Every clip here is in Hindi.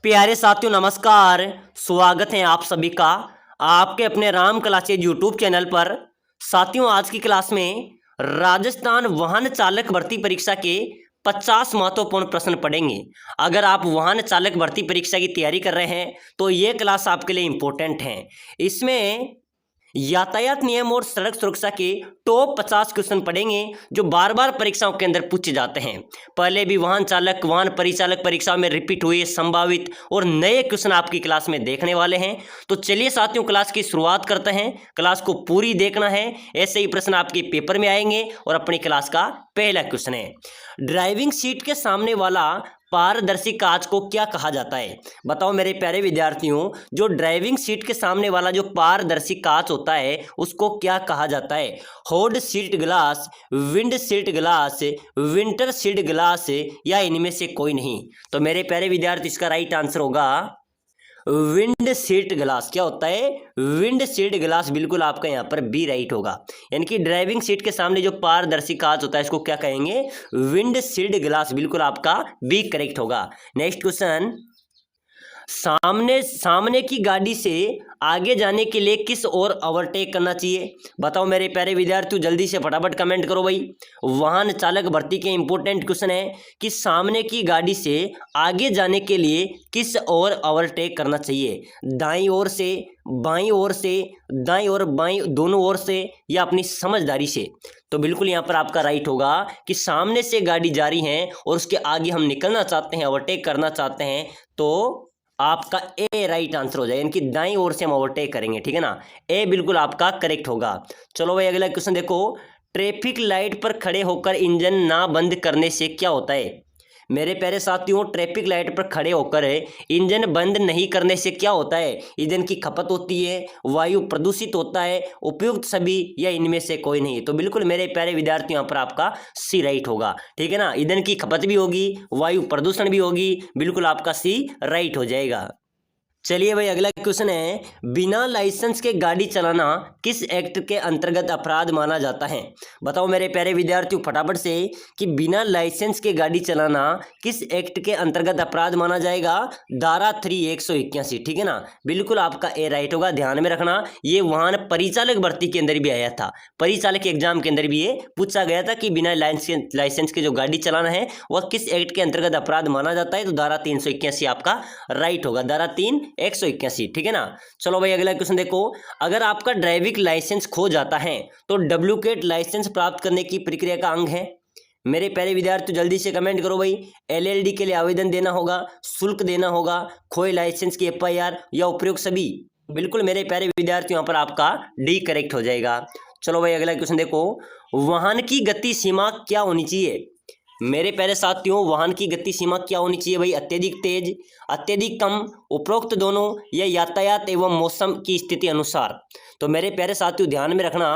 प्यारे साथियों नमस्कार। स्वागत है आप सभी का आपके अपने राम क्लासेज यूट्यूब चैनल पर। साथियों आज की क्लास में राजस्थान वाहन चालक भर्ती परीक्षा के 50 महत्वपूर्ण प्रश्न पढ़ेंगे। अगर आप वाहन चालक भर्ती परीक्षा की तैयारी कर रहे हैं तो ये क्लास आपके लिए इम्पोर्टेंट है। इसमें यातायात नियम और सड़क सुरक्षा के टॉप 50 क्वेश्चन पढ़ेंगे जो बार बार परीक्षाओं के अंदर पूछे जाते हैं। पहले भी वाहन चालक वाहन परिचालक परीक्षा में रिपीट हुए संभावित और नए क्वेश्चन आपकी क्लास में देखने वाले हैं। तो चलिए साथियों क्लास की शुरुआत करते हैं। क्लास को पूरी देखना है, ऐसे ही प्रश्न आपके पेपर में आएंगे। और अपनी क्लास का पहला क्वेश्चन है, ड्राइविंग सीट के सामने वाला पारदर्शी कांच को क्या कहा जाता है? बताओ मेरे प्यारे विद्यार्थियों, जो ड्राइविंग सीट के सामने वाला जो पारदर्शी कांच होता है उसको क्या कहा जाता है? Hot seat glass, wind seat glass, winter seat glass या इनमें से कोई नहीं? तो मेरे प्यारे विद्यार्थी इसका राइट आंसर होगा विंड सीट ग्लास। क्या होता है? Wind seat glass. बिल्कुल आपका यहाँ पर बी राइट होगा। यानी कि ड्राइविंग सीट के सामने जो पारदर्शी कांच होता है इसको क्या कहेंगे? Wind seat glass. बिल्कुल आपका बी करेक्ट होगा। नेक्स्ट क्वेश्चन, सामने की गाड़ी से आगे जाने के लिए किस ओर ओवरटेक करना चाहिए? बताओ मेरे प्यारे विद्यार्थियों, जल्दी से फटाफट कमेंट करो भाई। वाहन चालक भर्ती के इंपॉर्टेंट क्वेश्चन है कि सामने की गाड़ी से आगे जाने के लिए किस ओर ओवरटेक करना चाहिए? दाईं ओर से, बाईं ओर से, दाईं और बाईं दोनों ओर से, या अपनी समझदारी से? तो बिल्कुल यहाँ पर आपका राइट होगा कि सामने से गाड़ी जा रही है और उसके आगे हम निकलना चाहते हैं, ओवरटेक करना चाहते हैं, तो आपका ए राइट आंसर हो जाएगा। यानी कि दाईं ओर से हम ओवरटेक करेंगे, ठीक है ना। ए बिल्कुल आपका करेक्ट होगा। चलो भाई अगला क्वेश्चन देखो, ट्रैफिक लाइट पर खड़े होकर इंजन ना बंद करने से क्या होता है? मेरे प्यारे साथियों, ट्रैफिक लाइट पर खड़े होकर इंजन बंद नहीं करने से क्या होता है? ईंधन की खपत होती है, वायु प्रदूषित होता है, उपयुक्त सभी, या इनमें से कोई नहीं? तो बिल्कुल मेरे प्यारे विद्यार्थियों यहाँ पर आपका सी राइट होगा, ठीक है ना। ईंधन की खपत भी होगी, वायु प्रदूषण भी होगी, बिल्कुल आपका सी राइट हो जाएगा। चलिए भाई अगला क्वेश्चन है, बिना लाइसेंस के गाड़ी चलाना किस एक्ट के अंतर्गत अपराध माना जाता है? बताओ मेरे प्यारे विद्यार्थियों फटाफट से कि बिना लाइसेंस के गाड़ी चलाना किस एक्ट के अंतर्गत अपराध माना जाएगा? धारा 3/181, ठीक है ना। बिल्कुल आपका ए राइट होगा। ध्यान में रखना, ये वाहन परिचालक भर्ती के अंदर भी आया था, परिचालक एग्जाम के अंदर भी ये पूछा गया था कि बिना लाइसेंस के जो गाड़ी चलाना है वह किस एक्ट के अंतर्गत अपराध माना जाता है? तो धारा 381 आपका राइट होगा। धारा 3/181, ठीक है ना। चलो भाई अगला क्वेश्चन देखो, अगर आपका ड्राइविंग लाइसेंस खो जाता है तो डुप्लीकेट लाइसेंस प्राप्त करने की प्रक्रिया का अंग है? मेरे प्यारे विद्यार्थी जल्दी से कमेंट करो भाई। एलएलडी के लिए आवेदन देना होगा, शुल्क देना होगा, खोए लाइसेंस की एफआईआर, या उपयोग सभी? बिल्कुल मेरे प्यारे विद्यार्थी यहाँ पर आपका डी करेक्ट हो जाएगा। चलो भाई अगला क्वेश्चन देखो, वाहन की गति सीमा क्या होनी चाहिए? मेरे प्यारे साथियों, वाहन की गति सीमा क्या होनी चाहिए भाई? अत्यधिक तेज, अत्यधिक कम, उपरोक्त दोनों, या यातायात एवं मौसम की स्थिति अनुसार? तो मेरे प्यारे साथियों ध्यान में रखना,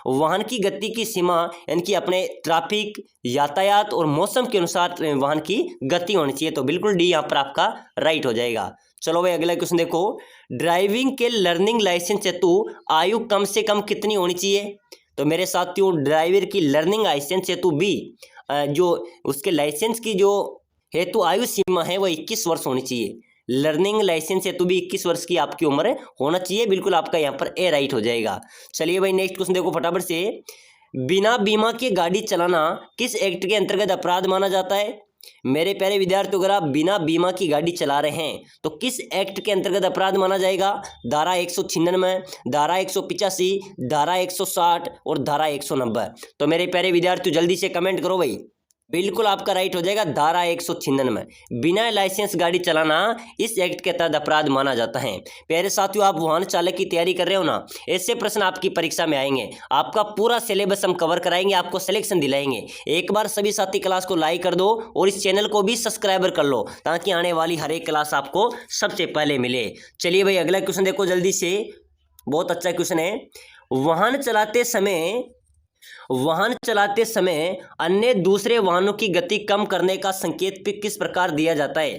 वाहन की गति की सीमा यानी कि अपने ट्रैफिक, यातायात और मौसम के अनुसार वाहन की गति होनी चाहिए। तो बिल्कुल डी यहाँ पर आपका राइट हो जाएगा। चलो भाई अगला क्वेश्चन देखो, ड्राइविंग के लर्निंग लाइसेंस हेतु आयु कम से कम कितनी होनी चाहिए? तो मेरे साथियों, ड्राइवर की लर्निंग लाइसेंस हेतु भी जो उसके लाइसेंस की जो हेतु आयु सीमा है वह 21 वर्ष होनी चाहिए। लर्निंग लाइसेंस हेतु भी 21 वर्ष की आपकी उम्र होना चाहिए। बिल्कुल आपका यहाँ पर ए राइट हो जाएगा। चलिए भाई नेक्स्ट क्वेश्चन देखो फटाफट से, बिना बीमा के गाड़ी चलाना किस एक्ट के अंतर्गत अपराध माना जाता है? मेरे प्यारे विद्यार्थियों, अगर आप बिना बीमा की गाड़ी चला रहे हैं तो किस एक्ट के अंतर्गत अपराध माना जाएगा? धारा 196, धारा 185, धारा 160 और धारा 190? तो मेरे प्यारे विद्यार्थियों जल्दी से कमेंट करो भाई। बिल्कुल आपका राइट हो जाएगा, धारा 196। बिना लाइसेंस गाड़ी चलाना इस एक्ट के तहत अपराध माना जाता है। प्यारे साथियों, आप वाहन चालक की तैयारी कर रहे हो ना, ऐसे प्रश्न आपकी परीक्षा में आएंगे। आपका पूरा सिलेबस हम कवर कराएंगे, आपको सिलेक्शन दिलाएंगे। एक बार सभी साथी क्लास को लाइक कर दो और इस चैनल को भी सब्सक्राइबर कर लो ताकि आने वाली हर एक क्लास आपको सबसे पहले मिले। चलिए भाई अगला क्वेश्चन देखो जल्दी से, बहुत अच्छा क्वेश्चन है। वाहन चलाते समय अन्य दूसरे वाहनों की गति कम करने का संकेत किस प्रकार दिया जाता है?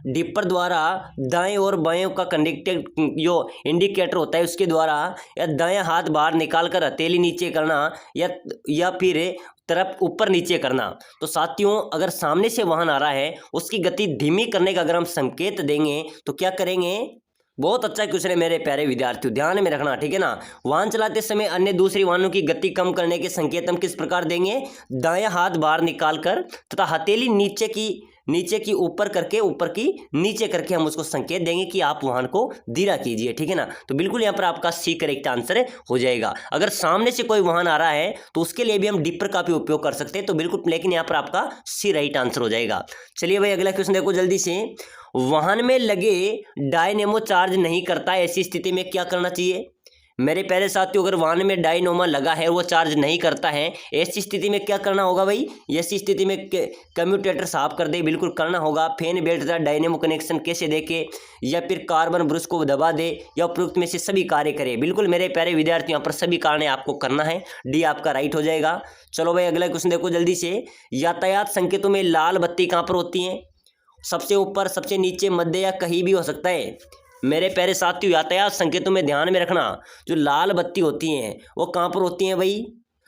डिपर द्वारा दाएं और बाएं का कनेक्टेड जो इंडिकेटर होता है उसके द्वारा या दाएं हाथ बाहर निकालकर हथेली नीचे करना या फिर तरफ ऊपर नीचे करना। तो साथियों अगर सामने से वाहन आ रहा है उसकी गति धीमी करने का अगर हम संकेत देंगे तो क्या करेंगे। बहुत अच्छा क्वेश्चन है मेरे प्यारे विद्यार्थियों, ध्यान में रखना, ठीक है ना। वाहन चलाते समय अन्य दूसरी वाहनों की गति कम करने के संकेत हम किस प्रकार देंगे। दायां हाथ बाहर निकालकर तथा हथेली नीचे की ऊपर करके ऊपर की नीचे करके हम उसको संकेत देंगे कि आप वाहन को धीरा कीजिए, ठीक है ना। तो बिल्कुल यहाँ पर आपका सी करेक्ट आंसर हो जाएगा। अगर सामने से कोई वाहन आ रहा है तो उसके लिए भी हम डिपर का भी उपयोग कर सकते हैं, तो बिल्कुल, लेकिन यहाँ पर आपका सी राइट आंसर हो जाएगा। चलिए भाई अगला क्वेश्चन देखो जल्दी से। वाहन में लगे डायनेमो चार्ज नहीं करता, ऐसी स्थिति में क्या करना चाहिए। मेरे प्यारे साथियों अगर वाहन में डायनेमो लगा है वो चार्ज नहीं करता है, ऐसी स्थिति में क्या करना होगा भाई। ऐसी स्थिति में कम्यूटेटर साफ कर दे, बिल्कुल करना होगा। फैन बेल्ट तथा डायनेमो कनेक्शन कैसे देखे, या फिर कार्बन ब्रश को दबा दे, या उपयुक्त में से सभी कार्य करे। बिल्कुल मेरे प्यारे विद्यार्थियों यहाँ पर सभी कार्य आपको करना है, डी आपका राइट हो जाएगा। चलो भाई अगला क्वेश्चन देखो जल्दी से। यातायात संकेतों में लाल बत्ती कहाँ पर होती है। सबसे ऊपर, सबसे नीचे, मध्य या कहीं भी हो सकता है। मेरे प्यारे साथियों यातायात संकेतों में ध्यान में रखना, जो लाल बत्ती होती हैं वो कहाँ पर होती हैं भाई।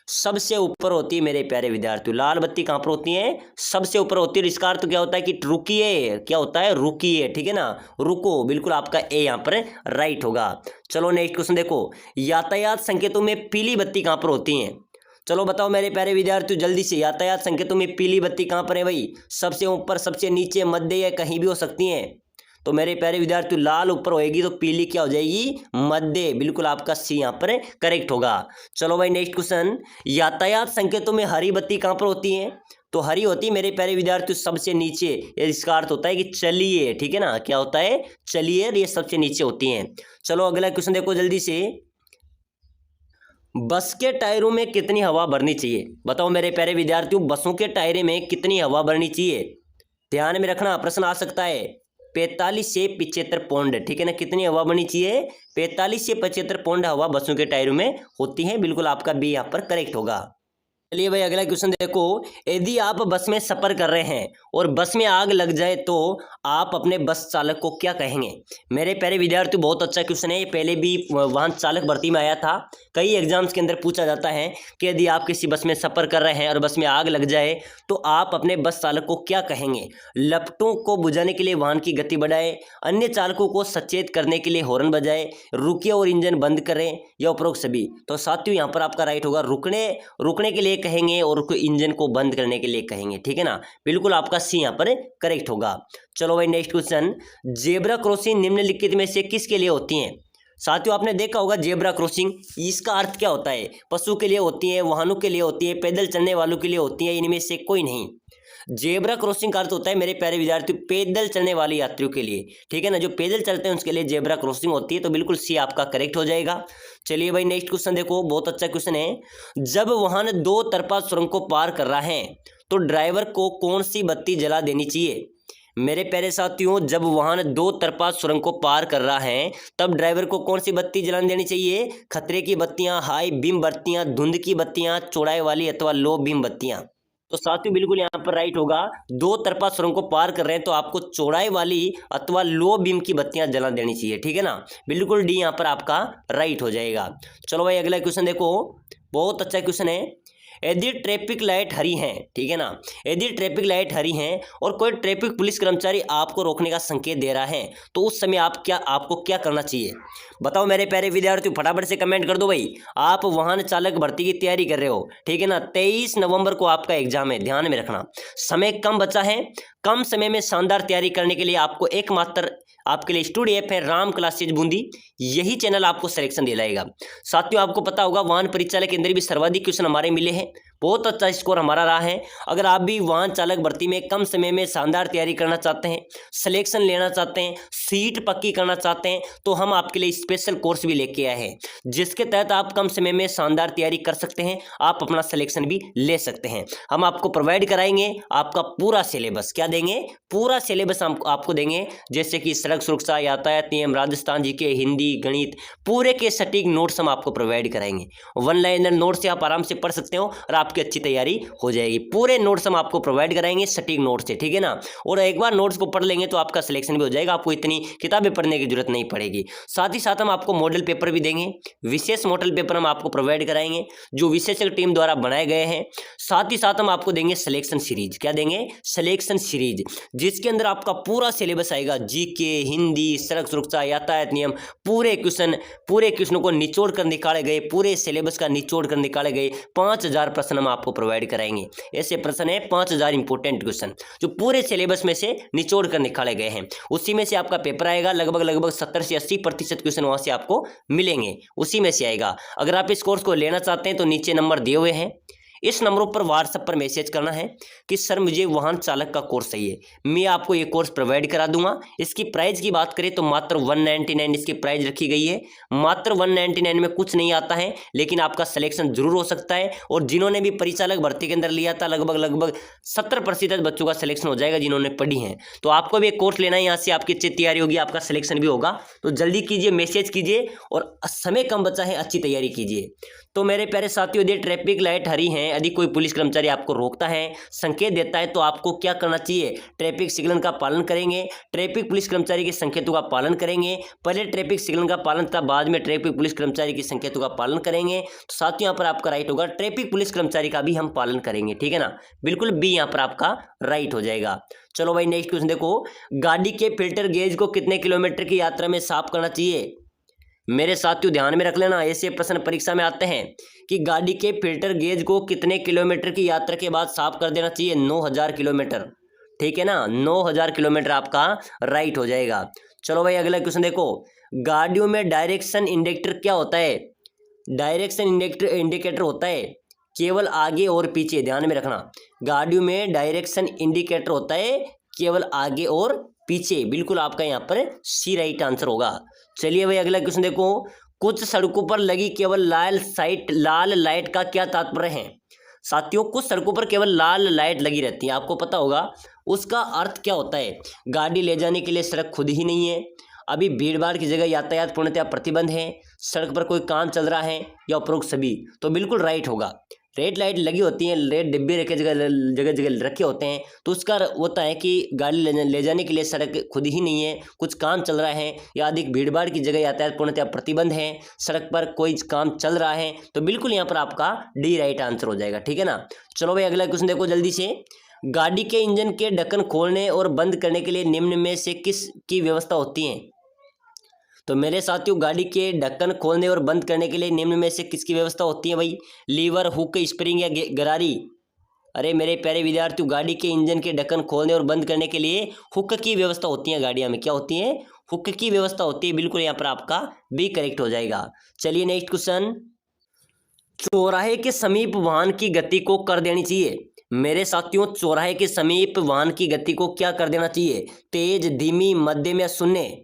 सबसे ऊपर होती है मेरे प्यारे विद्यार्थियों। लाल बत्ती कहाँ पर होती है, सबसे ऊपर होती है। इसका अर्थ क्या होता है कि रुकिए, क्या होता है, रुकिए, ठीक है ना, रुको। बिल्कुल आपका ए यहाँ पर राइट होगा। चलो नेक्स्ट क्वेश्चन देखो। यातायात संकेतों में पीली बत्ती कहाँ पर होती है। चलो बताओ मेरे प्यारे विद्यार्थियों जल्दी से, यातायात संकेतों में पीली बत्ती कहाँ पर है भाई। सबसे ऊपर, सबसे नीचे, मध्य या कहीं भी हो सकती हैं। तो मेरे प्यारे विद्यार्थियों लाल ऊपर होएगी तो पीली क्या हो जाएगी, मध्य। बिल्कुल आपका सी यहाँ पर करेक्ट होगा। चलो भाई नेक्स्ट क्वेश्चन। यातायात संकेतों में हरी बत्ती कहाँ पर होती है। तो हरी होती है मेरे प्यारे विद्यार्थियों सबसे नीचे। इसका अर्थ होता है कि चलिए, ठीक है ना, क्या होता है, चलिए, ये सबसे नीचे होती हैं। चलो अगला क्वेश्चन देखो जल्दी से। बस के टायरों में कितनी हवा भरनी चाहिए। बताओ मेरे प्यारे विद्यार्थियों बसों के टायरे में कितनी हवा भरनी चाहिए। ध्यान में रखना, प्रश्न आ सकता है। 45 से 75 पौंड, ठीक है ना। कितनी हवा भरनी चाहिए, 45 से 75 पौंड हवा बसों के टायरों में होती है। बिल्कुल आपका बी यहाँ पर करेक्ट होगा। चलिए भाई अगला क्वेश्चन देखो। यदि आप बस में सफर कर रहे हैं और बस में आग लग जाए तो आप अपने बस चालक को क्या कहेंगे। मेरे प्यारे विद्यार्थी बहुत अच्छा क्वेश्चन है, ये पहले भी वाहन चालक भर्ती में आया था। कई एग्जाम्स के अंदर पूछा जाता है कि यदि आप किसी बस में सफर कर रहे हैं और बस में आग लग जाए तो आप अपने बस चालक को क्या कहेंगे। लपटों को बुझाने के लिए वाहन की गति बढ़ाए, अन्य चालकों को सचेत करने के लिए हॉर्न बजाए, रुकिए और इंजन बंद करें, या उपरोक्त सभी। तो साथियों यहाँ पर आपका राइट होगा, रुकने के लिए कहेंगे और इंजन को बंद करने के लिए कहेंगे, ठीक है ना। बिल्कुल आपका सी यहाँ पर करेक्ट होगा। चलो भाई नेक्स्ट क्वेश्चन। जेब्रा क्रॉसिंग निम्नलिखित में से किसके लिए होती हैं। साथियों आपने देखा होगा जेब्रा क्रॉसिंग, इसका अर्थ क्या होता है। पशु के लिए होती है, वाहनों के लिए होती है, पैदल चलने वालों के लिए होती है, इनमें से कोई नहीं। जेब्रा क्रॉसिंग का अर्थ होता है मेरे प्यारे विद्यार्थियों पैदल चलने वाले यात्रियों के लिए, ठीक है ना। जो पैदल चलते हैं उसके लिए जेब्रा क्रॉसिंग होती है। तो बिल्कुल सी आपका करेक्ट हो जाएगा। चलिए भाई नेक्स्ट क्वेश्चन देखो, बहुत अच्छा क्वेश्चन है। जब वाहन दो तरफा सुरंग को पार कर रहा है तो ड्राइवर को कौन सी बत्ती जला देनी चाहिए। मेरे प्यारे साथियों जब वाहन दो तरफा सुरंग को पार कर रहा है तब ड्राइवर को कौन सी बत्ती जलाने देनी चाहिए। खतरे की बत्तियां, हाई बीम बत्तियां, धुंध की बत्तियां, चौड़ाई वाली अथवा लो बीम बत्तियां। तो साथियों बिल्कुल यहाँ पर राइट होगा। दो तरफा सुरंग को पार कर रहे हैं तो आपको चौड़ाई वाली अथवा लो बीम की बत्तियां जला देनी चाहिए, ठीक है ना। बिल्कुल डी यहाँ पर आपका राइट हो जाएगा। चलो भाई अगला क्वेश्चन देखो, बहुत अच्छा क्वेश्चन है। यदि ट्रैफिक लाइट हरी है, ठीक है ना, यदि ट्रैफिक लाइट हरी है और कोई ट्रैफिक पुलिस कर्मचारी आपको रोकने का संकेत दे रहा है तो उस समय आपको क्या करना चाहिए। बताओ मेरे प्यारे विद्यार्थियों फटाफट से कमेंट कर दो भाई। आप वाहन चालक भर्ती की तैयारी कर रहे हो, ठीक है ना। 23 नवंबर को आपका एग्जाम है, ध्यान में रखना। समय कम बचा है, कम समय में शानदार तैयारी करने के लिए आपको एकमात्र आपके लिए स्टूडियो ऐप है राम क्लासेज बूंदी, यही चैनल आपको सिलेक्शन दिलाएगा। साथियों आपको पता होगा वाहन परिचालक के अंदर भी सर्वाधिक क्वेश्चन हमारे मिले हैं, बहुत अच्छा स्कोर हमारा रहा है। अगर आप भी वाहन चालक भर्ती में कम समय में शानदार तैयारी करना चाहते हैं, सिलेक्शन लेना चाहते हैं, सीट पक्की करना चाहते हैं तो हम आपके लिए स्पेशल कोर्स भी लेके आए हैं जिसके तहत आप कम समय में शानदार तैयारी कर सकते हैं, आप अपना सिलेक्शन भी ले सकते हैं। हम आपको प्रोवाइड कराएंगे आपका पूरा सिलेबस, क्या देंगे, पूरा सिलेबस हम आपको देंगे, जैसे कि सड़क सुरक्षा, यातायात नियम, राजस्थान जीके, हिंदी, गणित, पूरे के सटीक नोट्स हम आपको प्रोवाइड कराएंगे। वन लाइनर नोट से आप आराम से पढ़ सकते हो और आप आपकी अच्छी तैयारी हो जाएगी। पूरे नोट्स हम आपको प्रोवाइड कराएंगे सटीक नोट्स से, ठीक है ना। और एक बार नोट्स को पढ़ लेंगे तो आपका सिलेक्शन भी हो जाएगा, आपको इतनी किताबें पढ़ने की जरूरत नहीं पड़ेगी। साथ ही साथ हम आपको मॉडल पेपर भी देंगे, विशेष मॉडल पेपर हम आपको प्रोवाइड कराएंगे जो विशेषज्ञ टीम द्वारा बनाए गए हैं। साथ ही साथ हम आपको देंगे सिलेक्शन सीरीज। क्या देंगे? सिलेक्शन सीरीज, जिसके अंदर आपका पूरा सिलेबस आएगा, जीके, हिंदी, सड़क सुरक्षा, यातायात नियम, पूरे क्वेश्चनों को निचोड़ कर निकाले गए, पूरे सिलेबस का निचोड़ कर निकाले गए 5000 प्रश्न हम आपको प्रोवाइड कराएंगे। ऐसे प्रश्न है 5000 इंपॉर्टेंट क्वेश्चन जो पूरे सिलेबस में से निचोड़ कर निकाले गए हैं। उसी में से आपका पेपर आएगा, लगभग 70 से 80% क्वेश्चन वहां से आपको मिलेंगे, उसी में से आएगा। अगर आप इस कोर्स को लेना चाहते हैं तो नीचे नंबर दिए हुए हैं, इस नंबरों पर व्हाट्सएप पर मैसेज करना है कि सर मुझे वाहन चालक का कोर्स चाहिए, मैं आपको ये कोर्स प्रोवाइड करा दूंगा। इसकी प्राइस की बात करें तो मात्र 199 इसकी प्राइस रखी गई है। मात्र 199 में कुछ नहीं आता है, लेकिन आपका सिलेक्शन जरूर हो सकता है। और जिन्होंने भी परिचालक भर्ती के अंदर लिया था, लगभग 70% बच्चों का सिलेक्शन हो जाएगा जिन्होंने पढ़ी है। तो आपको भी एक कोर्स लेना है, यहाँ से आपकी अच्छी तैयारी होगी, आपका सिलेक्शन भी होगा। तो जल्दी कीजिए, मैसेज कीजिए, और समय कम बचा है, अच्छी तैयारी कीजिए। तो मेरे प्यारे साथियों, यदि ट्रैफिक लाइट हरी है, यदि कोई पुलिस कर्मचारी आपको रोकता है, संकेत देता है, तो आपको क्या करना चाहिए? ट्रैफिक सिग्नल का पालन करेंगे, ट्रैफिक पुलिस कर्मचारी के संकेतों का पालन करेंगे। पहले ट्रैफिक सिग्नल का पालन था, बाद में ट्रैफिक पुलिस कर्मचारी के संकेतों का पालन करेंगे। तो साथियों, यहाँ पर आपका राइट होगा, ट्रैफिक पुलिस कर्मचारी का भी हम पालन करेंगे, ठीक है ना। बिल्कुल बी यहाँ पर आपका राइट हो जाएगा। चलो भाई, नेक्स्ट क्वेश्चन देखो, गाड़ी के फिल्टर गेज को कितने किलोमीटर की यात्रा में साफ करना चाहिए? मेरे साथियों ध्यान में रख लेना, ऐसे प्रश्न परीक्षा में आते हैं कि गाड़ी के फिल्टर गेज को कितने किलोमीटर की यात्रा के बाद साफ कर देना चाहिए? 9000 किलोमीटर, ठीक है ना। 9000 किलोमीटर आपका राइट हो जाएगा। चलो भाई, अगला क्वेश्चन देखो, गाड़ियों में डायरेक्शन इंडिकेटर क्या होता है? डायरेक्शन इंडिकेटर होता है केवल आगे और पीछे, ध्यान में रखना। गाड़ियों में डायरेक्शन इंडिकेटर होता है केवल आगे और पीछे, बिल्कुल आपका यहाँ पर सी राइट आंसर होगा। चलिए भाई, अगला क्वेश्चन देखो, कुछ सड़कों पर लगी केवल लाल लाइट का क्या तात्पर्य है? साथियों, कुछ सड़कों पर केवल लाल लाइट लगी रहती है, आपको पता होगा उसका अर्थ क्या होता है? गाड़ी ले जाने के लिए सड़क खुद ही नहीं है, अभी भीड़ भाड़ की जगह यातायात पूर्णतः प्रतिबंध है, सड़क पर कोई काम चल रहा है, या उपरोक्त सभी। तो बिल्कुल राइट होगा। रेड लाइट लगी होती हैं, रेड डिब्बे रखे जगह रखे होते हैं, तो उसका होता है कि गाड़ी ले जाने के लिए सड़क खुद ही नहीं है, कुछ काम चल रहा है, या अधिक भीड़ भाड़ की जगह यातायात पूर्णतः प्रतिबंध है, सड़क पर कोई काम चल रहा है। तो बिल्कुल यहाँ पर आपका डी राइट आंसर हो जाएगा, ठीक है ना। चलो भाई, अगला क्वेश्चन देखो जल्दी से, गाड़ी के इंजन के ढक्कन खोलने और बंद करने के लिए निम्न में से किस की व्यवस्था होती है? तो मेरे साथियों, गाड़ी के ढक्कन खोलने और बंद करने के लिए निम्न में से किसकी व्यवस्था होती है भाई? लीवर, हुक, स्प्रिंग या गरारी? अरे मेरे प्यारे विद्यार्थियों, गाड़ी के इंजन के ढक्कन खोलने और बंद करने के लिए हुक की व्यवस्था होती है। गाड़ियां में क्या होती है? हुक की व्यवस्था होती है। बिल्कुल यहाँ पर आपका बी करेक्ट हो जाएगा। चलिए नेक्स्ट क्वेश्चन, चौराहे के समीप वाहन की गति को कर देनी चाहिए। मेरे साथियों, चौराहे के समीप वाहन की गति को क्या कर देना चाहिए? तेज, धीमी, मध्यम या शून्य?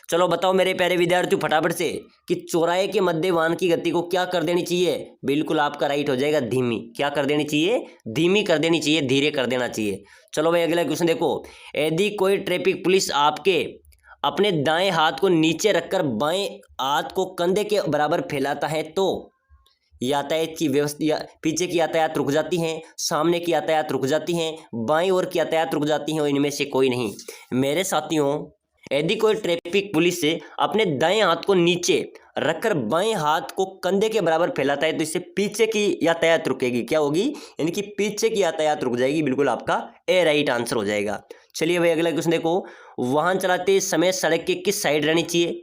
चलो बताओ मेरे प्यारे विद्यार्थियों फटाफट से कि चौराहे के मध्य वाहन की गति को क्या कर देनी चाहिए? बिल्कुल आपका राइट हो जाएगा, धीमी। क्या कर देनी चाहिए? धीमी कर देनी चाहिए, धीरे कर देना चाहिए। चलो भाई, अगला क्वेश्चन देखो, यदि कोई ट्रैफिक पुलिस आपके अपने दाएं हाथ को नीचे रखकर बाएं हाथ को कंधे के बराबर फैलाता है तो यातायात की व्यवस्था, पीछे की यातायात रुक जाती है, सामने की यातायात रुक जाती है, बाईं ओर की यातायात रुक जाती है, और इनमें से कोई नहीं। मेरे साथियों, यदि कोई ट्रैफिक पुलिस से अपने दाएं हाथ को नीचे रखकर बाएं हाथ को कंधे के बराबर फैलाता है तो इससे पीछे की यातायात रुकेगी। क्या होगी? यानी कि पीछे की यातायात रुक जाएगी। बिल्कुल आपका ए राइट आंसर हो जाएगा। चलिए भाई, अगला क्वेश्चन देखो, वाहन चलाते समय सड़क के किस साइड रहनी चाहिए?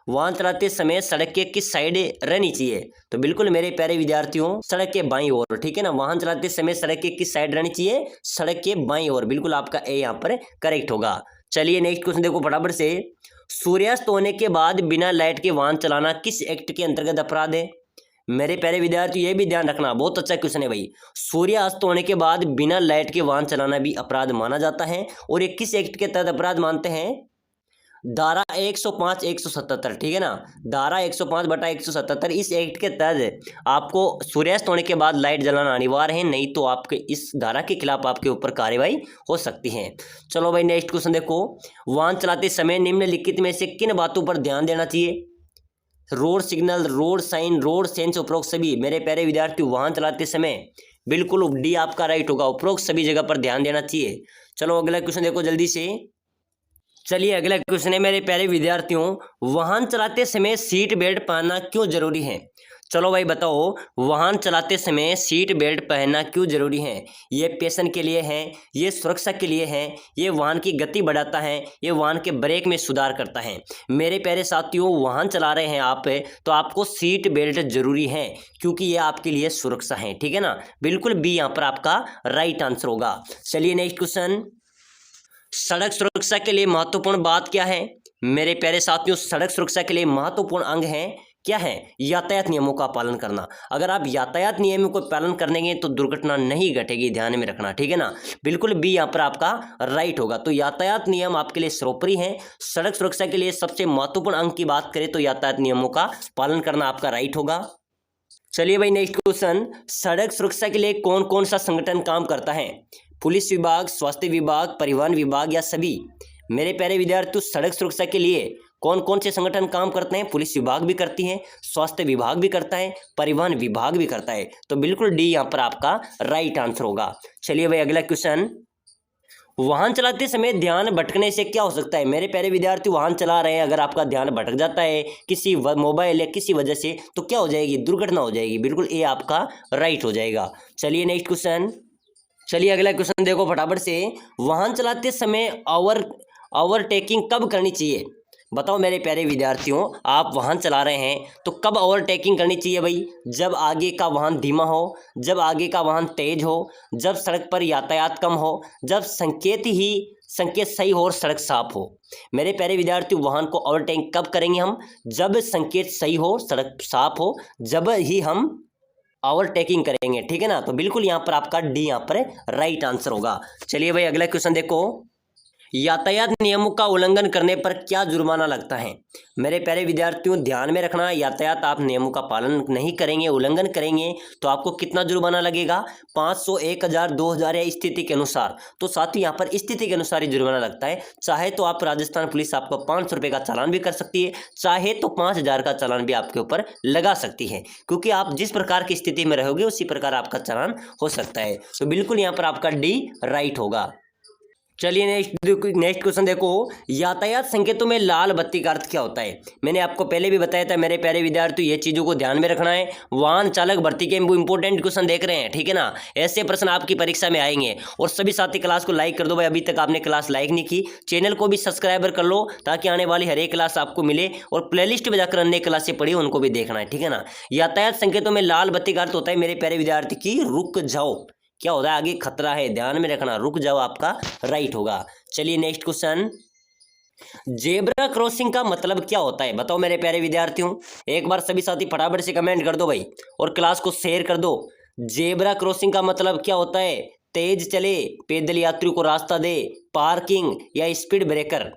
वाहन चलाते समय सड़क के किस साइड रहनी चाहिए? तो बिल्कुल मेरे प्यारे विद्यार्थियों, सड़क के बाईं ओर, ठीक है ना। वाहन चलाते समय सड़क के किस साइड रहनी चाहिए? सड़क के बाईं ओर। बिल्कुल आपका ए यहाँ पर करेक्ट होगा। चलिए नेक्स्ट क्वेश्चन देखो फटाफट से, सूर्यास्त होने के बाद बिना लाइट के वाहन चलाना किस एक्ट के अंतर्गत अपराध है? मेरे प्यारे विद्यार्थी, ये भी ध्यान रखना, बहुत अच्छा क्वेश्चन है भाई। सूर्यास्त होने के बाद बिना लाइट के वाहन चलाना भी अपराध माना जाता है, और ये किस एक्ट के तहत अपराध मानते हैं? धारा 105 177, ठीक है ना। धारा 105/177, इस एक्ट के तहत आपको सूर्यास्त होने के बाद लाइट जलाना अनिवार्य है, नहीं तो आपके इस धारा के खिलाफ आपके ऊपर कार्रवाई हो सकती है। चलो भाई, नेक्स्ट क्वेश्चन देखो, वाहन चलाते समय निम्नलिखित में से किन बातों पर ध्यान देना चाहिए? Road signal, road sign, road sense, उपरोक्त सभी। मेरे प्यारे विद्यार्थी, वाहन चलाते समय बिल्कुल डी आपका राइट होगा, उपरोक्त सभी जगह पर ध्यान देना चाहिए। चलो अगला क्वेश्चन देखो जल्दी से। चलिए अगला क्वेश्चन है मेरे प्यारे विद्यार्थियों, वाहन चलाते समय सीट बेल्ट पहनना क्यों जरूरी है? चलो भाई बताओ, वाहन चलाते समय सीट बेल्ट पहनना क्यों जरूरी है? ये पैशन के लिए है, ये सुरक्षा के लिए है, ये वाहन की गति बढ़ाता है, ये वाहन के ब्रेक में सुधार करता है। मेरे प्यारे साथियों, वाहन चला रहे हैं आप तो आपको सीट बेल्ट जरूरी है, क्योंकि ये आपके लिए सुरक्षा है, ठीक है ना। बिल्कुल बी यहाँ पर आपका राइट आंसर होगा। चलिए नेक्स्ट क्वेश्चन, सड़क सुरक्षा के लिए महत्वपूर्ण बात क्या है? मेरे प्यारे साथियों, सड़क सुरक्षा के लिए महत्वपूर्ण अंग है क्या है? यातायात नियमों का पालन करना। अगर आप यातायात नियमों को पालन करेंगे तो दुर्घटना नहीं घटेगी, ध्यान में रखना, ठीक है ना। बिल्कुल बी यहाँ पर आपका राइट होगा। तो यातायात नियम आपके लिए सर्वोपरि है। सड़क सुरक्षा के लिए सबसे महत्वपूर्ण अंग की बात करें तो यातायात नियमों का पालन करना आपका राइट होगा। चलिए भाई नेक्स्ट क्वेश्चन, सड़क सुरक्षा के लिए कौन कौन सा संगठन काम करता है? पुलिस विभाग, स्वास्थ्य विभाग, परिवहन विभाग या सभी? मेरे प्यारे विद्यार्थियों, सड़क सुरक्षा के लिए कौन कौन से संगठन काम करते हैं? पुलिस विभाग भी करती है, स्वास्थ्य विभाग भी करता है, परिवहन विभाग भी करता है। तो बिल्कुल डी यहाँ पर आपका राइट आंसर होगा। चलिए भाई अगला क्वेश्चन, वाहन चलाते समय ध्यान भटकने से क्या हो सकता है? मेरे प्यारे विद्यार्थी, वाहन चला रहे हैं, अगर आपका ध्यान भटक जाता है किसी मोबाइल या किसी वजह से, तो क्या हो जाएगी? दुर्घटना हो जाएगी। बिल्कुल ए आपका राइट हो जाएगा। चलिए नेक्स्ट क्वेश्चन, चलिए अगला क्वेश्चन देखो फटाफट से, वाहन चलाते समय ओवरटेकिंग कब करनी चाहिए? बताओ मेरे प्यारे विद्यार्थियों, आप वाहन चला रहे हैं तो कब ओवरटेकिंग करनी चाहिए भाई? जब आगे का वाहन धीमा हो, जब आगे का वाहन तेज हो, जब सड़क पर यातायात कम हो, जब संकेत सही हो और सड़क साफ हो। मेरे प्यारे विद्यार्थियों, वाहन को ओवरटेक कब करेंगे हम? जब संकेत सही हो, सड़क साफ हो, जब ही हम ओवरटेकिंग करेंगे, ठीक है ना। तो बिल्कुल यहाँ पर आपका डी यहाँ पर राइट आंसर होगा। चलिए भाई अगला क्वेश्चन देखो, यातायात नियमों का उल्लंघन करने पर क्या जुर्माना लगता है? मेरे प्यारे विद्यार्थियों, ध्यान में रखना, यातायात आप नियमों का पालन नहीं करेंगे, उल्लंघन करेंगे तो आपको कितना जुर्माना लगेगा? 500, 1000, 2000 या स्थिति के अनुसार। तो साथियों यहाँ पर स्थिति के अनुसार ही जुर्माना लगता है। चाहे तो आप राजस्थान पुलिस आपको 500 रुपये का चालान भी कर सकती है, चाहे तो 5000 का चालान भी आपके ऊपर लगा सकती है, क्योंकि आप जिस प्रकार की स्थिति में रहोगे उसी प्रकार आपका चालान हो सकता है। तो बिल्कुल यहाँ पर आपका डी राइट होगा। चलिए नेक्स्ट क्वेश्चन देखो, यातायात संकेतों में लाल बत्ती का अर्थ क्या होता है? मैंने आपको पहले भी बताया था मेरे प्यारे विद्यार्थी, ये चीज़ों को ध्यान में रखना है। वाहन चालक भर्ती के इंपॉर्टेंट क्वेश्चन देख रहे हैं, ठीक है ना। ऐसे प्रश्न आपकी परीक्षा में आएंगे। और सभी साथी क्लास को लाइक कर दो भाई, अभी तक आपने क्लास लाइक नहीं की, चैनल को भी सब्सक्राइबर कर लो ताकि आने वाली हर एक क्लास आपको मिले, और प्लेलिस्ट में जाकर अन्य क्लासें पढ़ी उनको भी देखना है, ठीक है ना। यातायात संकेतों में लाल बत्ती का अर्थ होता है मेरे प्यारे विद्यार्थी की रुक जाओ। क्या होता है? आगे खतरा है, ध्यान में रखना, रुक जाओ आपका राइट होगा। चलिए नेक्स्ट क्वेश्चन, जेब्रा क्रॉसिंग का मतलब क्या होता है? बताओ मेरे प्यारे विद्यार्थियों, एक बार सभी साथी फटाफट से कमेंट कर दो भाई, और क्लास को शेयर कर दो। जेब्रा क्रॉसिंग का मतलब क्या होता है? तेज चले, पैदल यात्रियों को रास्ता दे, पार्किंग या स्पीड ब्रेकर।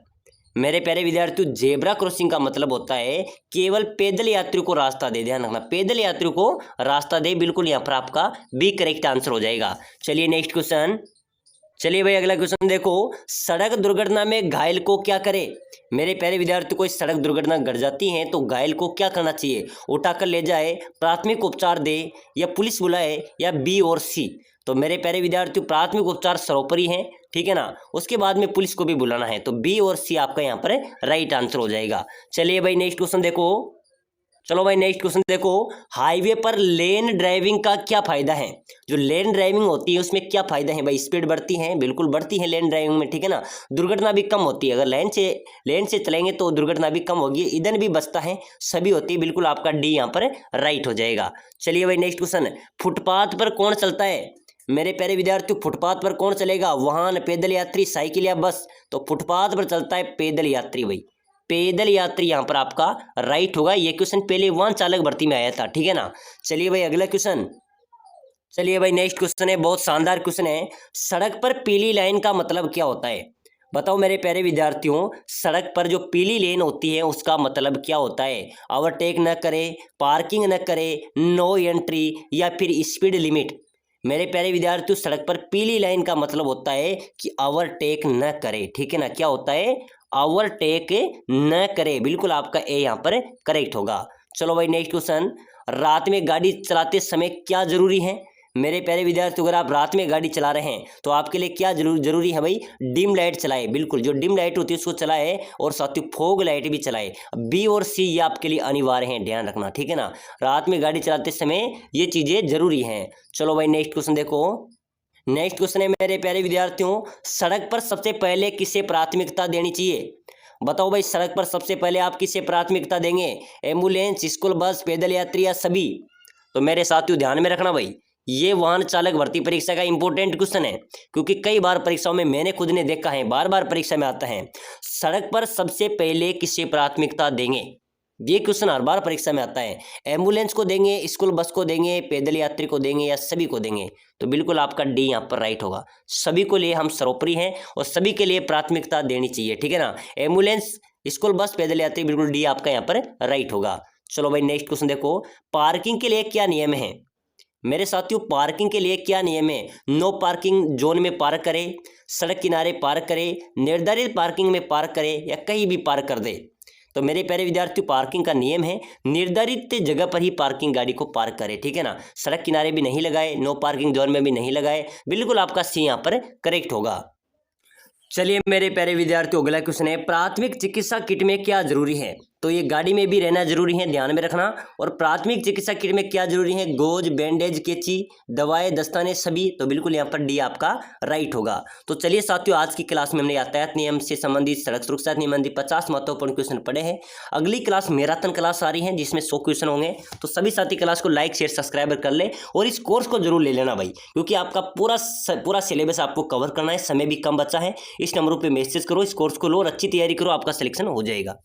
मेरे प्यारे विद्यार्थियों, जेब्रा क्रॉसिंग का मतलब होता है केवल पैदल यात्रियों को रास्ता दे, ध्यान रखना, पैदल यात्रियों को रास्ता दे। बिल्कुल यहाँ पर आपका बी करेक्ट आंसर हो जाएगा। चलिए नेक्स्ट क्वेश्चन, चलिए भाई अगला क्वेश्चन देखो, सड़क दुर्घटना में घायल को क्या करे? मेरे प्यारे विद्यार्थी, कोई सड़क दुर्घटना घट जाती है तो घायल को क्या करना चाहिए? उठाकर ले जाए, प्राथमिक उपचार दे, या पुलिस बुलाए, या बी और सी? तो मेरे प्यारे विद्यार्थियों, प्राथमिक उपचार सर्वोपरि है, ठीक है ना, उसके बाद में पुलिस को भी बुलाना है। तो बी और सी आपका यहाँ पर राइट आंसर हो जाएगा। चलिए भाई नेक्स्ट क्वेश्चन देखो, चलो भाई नेक्स्ट क्वेश्चन देखो, हाईवे पर लेन ड्राइविंग का क्या फायदा है? जो लेन ड्राइविंग होती है उसमें क्या फायदा है भाई? स्पीड बढ़ती है, बिल्कुल बढ़ती है लेन ड्राइविंग में, ठीक है ना। दुर्घटना भी कम होती है, अगर लेन से चलेंगे तो दुर्घटना भी कम होगी, ईंधन भी बचता है, सभी होती है। बिल्कुल आपका डी यहाँ पर राइट हो जाएगा। चलिए भाई नेक्स्ट क्वेश्चन, फुटपाथ पर कौन चलता है? मेरे प्यारे विद्यार्थियों, फुटपाथ पर कौन चलेगा? वाहन, पैदल यात्री, साइकिल या बस? तो फुटपाथ पर चलता है पैदल यात्री भाई, पैदल यात्री यहाँ पर आपका राइट होगा। ये क्वेश्चन पहले वाहन चालक भर्ती में आया था, ठीक है ना। चलिए भाई अगला क्वेश्चन, चलिए भाई नेक्स्ट क्वेश्चन है, बहुत शानदार क्वेश्चन है, सड़क पर पीली लाइन का मतलब क्या होता है? बताओ मेरे प्यारे विद्यार्थियों, सड़क पर जो पीली लेन होती है उसका मतलब क्या होता है? ओवरटेक न करे, पार्किंग न करे, नो एंट्री, या फिर स्पीड लिमिट? मेरे प्यारे विद्यार्थियों, सड़क पर पीली लाइन का मतलब होता है कि ओवरटेक न करे, ठीक है ना। क्या होता है? ओवरटेक न करे। बिल्कुल आपका ए यहाँ पर करेक्ट होगा। चलो भाई नेक्स्ट क्वेश्चन, रात में गाड़ी चलाते समय क्या जरूरी है? मेरे प्यारे विद्यार्थी, अगर आप रात में गाड़ी चला रहे हैं तो आपके लिए क्या जरूरी है भाई, डिम लाइट चलाए। बिल्कुल, जो डिम लाइट होती है उसको चलाए और साथ ही फॉग लाइट भी चलाए। बी और सी ये आपके लिए अनिवार्य हैं, ध्यान रखना, ठीक है ना। रात में गाड़ी चलाते समय ये चीज़ें जरूरी हैं। चलो भाई नेक्स्ट क्वेश्चन देखो। नेक्स्ट क्वेश्चन है मेरे प्यारे विद्यार्थियों, सड़क पर सबसे पहले किसे प्राथमिकता देनी चाहिए? बताओ भाई, सड़क पर सबसे पहले आप किसे प्राथमिकता देंगे? एम्बुलेंस, स्कूल बस, पैदल यात्री या सभी? तो मेरे साथियों ध्यान में रखना भाई, ये वाहन चालक भर्ती परीक्षा का इंपॉर्टेंट क्वेश्चन है, क्योंकि कई बार परीक्षाओं में मैंने खुद ने देखा है, बार बार परीक्षा में आता है। सड़क पर सबसे पहले किसे प्राथमिकता देंगे, ये क्वेश्चन हर बार परीक्षा में आता है। एम्बुलेंस को देंगे, स्कूल बस को देंगे, पैदल यात्री को देंगे या सभी को देंगे? तो बिल्कुल आपका डी यहाँ पर राइट होगा। सभी को लिए हम सर्वोपरि हैं और सभी के लिए प्राथमिकता देनी चाहिए, ठीक है ना। एम्बुलेंस, स्कूल बस, पैदल यात्री, बिल्कुल डी आपका यहाँ पर राइट होगा। चलो भाई नेक्स्ट क्वेश्चन देखो, पार्किंग के लिए क्या नियम है? मेरे साथियों, पार्किंग के लिए क्या नियम है? नो पार्किंग जोन में पार्क करे, सड़क किनारे पार्क करे, निर्धारित पार्किंग में पार्क करे या कहीं भी पार्क कर दे? तो मेरे प्यारे विद्यार्थियों, पार्किंग का नियम है निर्धारित जगह पर ही पार्किंग गाड़ी को पार्क करे, ठीक है ना। सड़क किनारे भी नहीं लगाए, नो पार्किंग जोन में भी नहीं लगाए। बिल्कुल आपका सी यहाँ पर करेक्ट होगा। चलिए मेरे प्यारे विद्यार्थियों, अगला क्वेश्चन है, प्राथमिक चिकित्सा किट में क्या जरूरी है? तो ये गाड़ी में भी रहना जरूरी है, ध्यान में रखना। और प्राथमिक चिकित्सा किट में क्या जरूरी है? गोज, बैंडेज, कैंची, दवाएं, दस्ताने, सभी। तो बिल्कुल यहाँ पर डी आपका राइट होगा। तो चलिए साथियों, आज की क्लास में हमने यातायात नियम से संबंधित, सड़क सुरक्षा नियम संबंधित 50 महत्वपूर्ण क्वेश्चन पढ़े हैं। अगली क्लास मैराथन क्लास आ रही है जिसमें 100 क्वेश्चन होंगे। तो सभी साथी क्लास को लाइक, शेयर, सब्सक्राइब कर ले और इस कोर्स को जरूर ले लेना भाई, क्योंकि आपका पूरा सिलेबस आपको कवर करना है, समय भी कम बचा है। इस नंबरों पे मैसेज करो, इस कोर्स को लो और अच्छी तैयारी करो, आपका सिलेक्शन हो जाएगा।